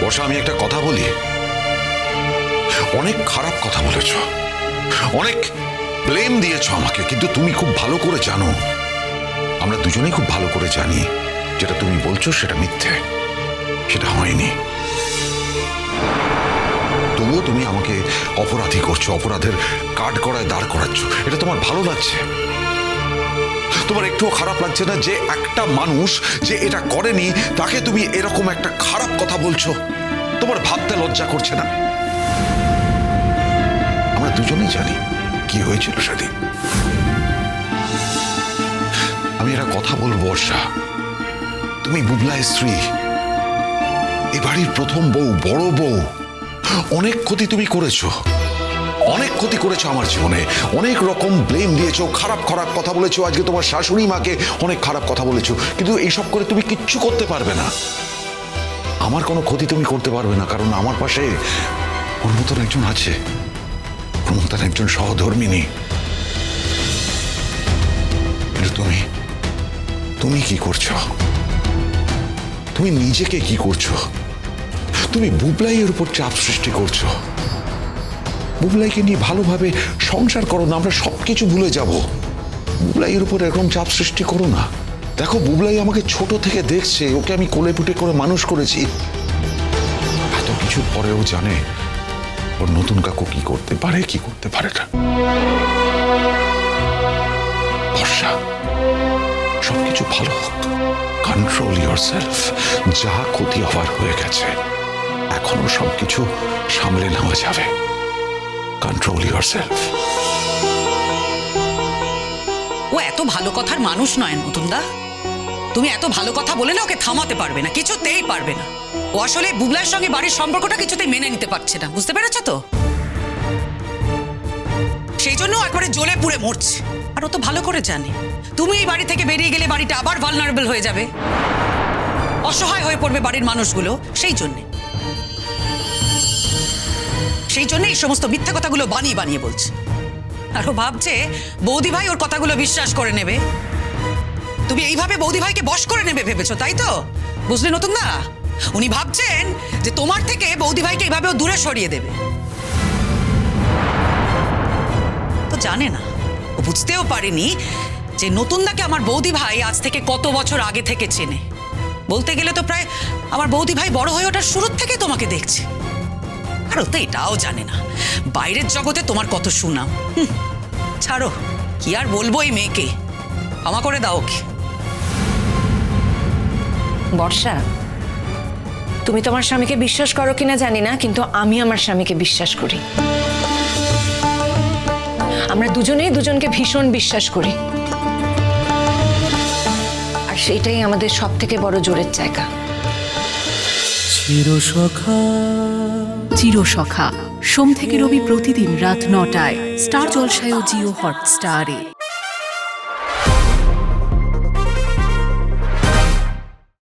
বর্ষা, আমি একটা কথা বলি, অনেক খারাপ কথা বলেছ, অনেক ব্লেম দিয়েছ আমাকে, কিন্তু তুমি খুব ভালো করে জানো, আমরা দুজনেই খুব ভালো করে জানি যেটা তুমি বলছো সেটা মিথ্যে, সেটা হয়নি। তবুও তুমি আমাকে অপরাধী করছো, অপরাধের কাঠ গড়ায় দাঁড় করাচ্ছ। এটা তোমার ভালো লাগছে? তোমার একটুও খারাপ লাগছে না যে একটা মানুষ যে এটা করেনি তাকে তুমি এরকম একটা খারাপ কথা বলছো? তোমার ভাবতে লজ্জা করছে না? আমরা দুজনেই জানি কি হয়েছিল সেদিন। আমি একটা কথা বলবো বর্ষা, তুমি বুবলার স্ত্রী, এ বাড়ির প্রথম বউ, বড় বউ, অনেক ক্ষতি তুমি করেছো, অনেক ক্ষতি করেছো আমার জীবনে, অনেক রকম ব্লেম দিয়েছো, খারাপ খারাপ কথা বলেছো, আজকে তোমার শাশুড়ি মাকে অনেক খারাপ কথা বলেছো, কিন্তু এইসব করে তুমি কিচ্ছু করতে পারবে না, আমার কোনো ক্ষতি তুমি করতে পারবে না, কারণ আমার পাশে ওর মতন একজন আছে, ওর মতন একজন সহধর্মিনী। কিন্তু তুমি তুমি কি করছো? তুমি নিজেকে কি করছো? তুমি বুবলাইয়ের উপর চাপ সৃষ্টি করছো। বুবলাইকে নিয়ে ভালোভাবে সংসার করো না, আমরা সবকিছু ভুলে যাব। বুবলাইয়ের উপর এরকম চাপ সৃষ্টি করো না। দেখো, বুবলাই আমাকে ছোট থেকে দেখছে, ওকে আমি কোলে পিঠে করে মানুষ করেছি, এত কিছু পরেও জানে ওর নতুন কাকু কি করতে পারে কি করতে পারে না। বর্ষা, সবকিছু ভালো হোক, কন্ট্রোল ইয়োরসেলফ। যা ক্ষতি হওয়ার হয়ে গেছে, এখনো সবকিছু সামলে নেওয়া যাবে। Control yourself. ও এত ভালো কথার মানুষ নয় নতুনদা, তুমি এত ভালো কথা বলে না ওকে থামাতে পারবে না, কিছুতেই পারবে না। ও আসলে বুবলার সঙ্গে বাড়ির সম্পর্কটা কিছুতেই মেনে নিতে পারছে না, বুঝতে পেরেছো তো? সেই জন্য একবারে জ্বলে পুড়ে মরছে। আর ও তো ভালো করে জানে তুমি এই বাড়ি থেকে বেরিয়ে গেলে বাড়িটা আবার ভালনারেবল হয়ে যাবে, অসহায় হয়ে পড়বে বাড়ির মানুষগুলো। সেই জন্য এই সমস্ত মিথ্যা কথাগুলো বানিয়ে বানিয়ে বলছে। আর ও ভাবছে বৌদি ভাই ওর কথাগুলো বিশ্বাস করে নেবে। তুমি এইভাবে বৌদি ভাইকে বশ করে নেবে ভেবেছো, তাই তো? বুঝলে নতুন না, উনি ভাবছেন যে তোমার থেকে বৌদি ভাইকে এইভাবে ও দূরে সরিয়ে দেবে। তো জানে না, ও বুঝতেও পারেনি যে নতুনদাকে আমার বৌদি ভাই আজ থেকে কত বছর আগে থেকে চেনে। বলতে গেলে তো প্রায় আমার বৌদি ভাই বড় হয়ে ওঠার শুরু থেকে তোমাকে দেখছে। আর ও তো এটাও জানে না বাইরের জগতে তোমার কত সুনাম। ছাড়ো, কি আর বলবো এই মেয়েকে, ক্ষমা করে দাও ওকে। বর্ষা, তুমি তোমার স্বামীকে বিশ্বাস করো কিনা জানি না, কিন্তু আমি আমার স্বামীকে বিশ্বাস করি। আমরা দুজনেই দুজনকে ভীষণ বিশ্বাস করি, আর সেইটাই আমাদের সব থেকে বড় জোরের জায়গা। চিরসখা সোম থেকে রবি প্রতিদিন রাত ৯টায় স্টার জলসায় ও জিও হটস্টারে।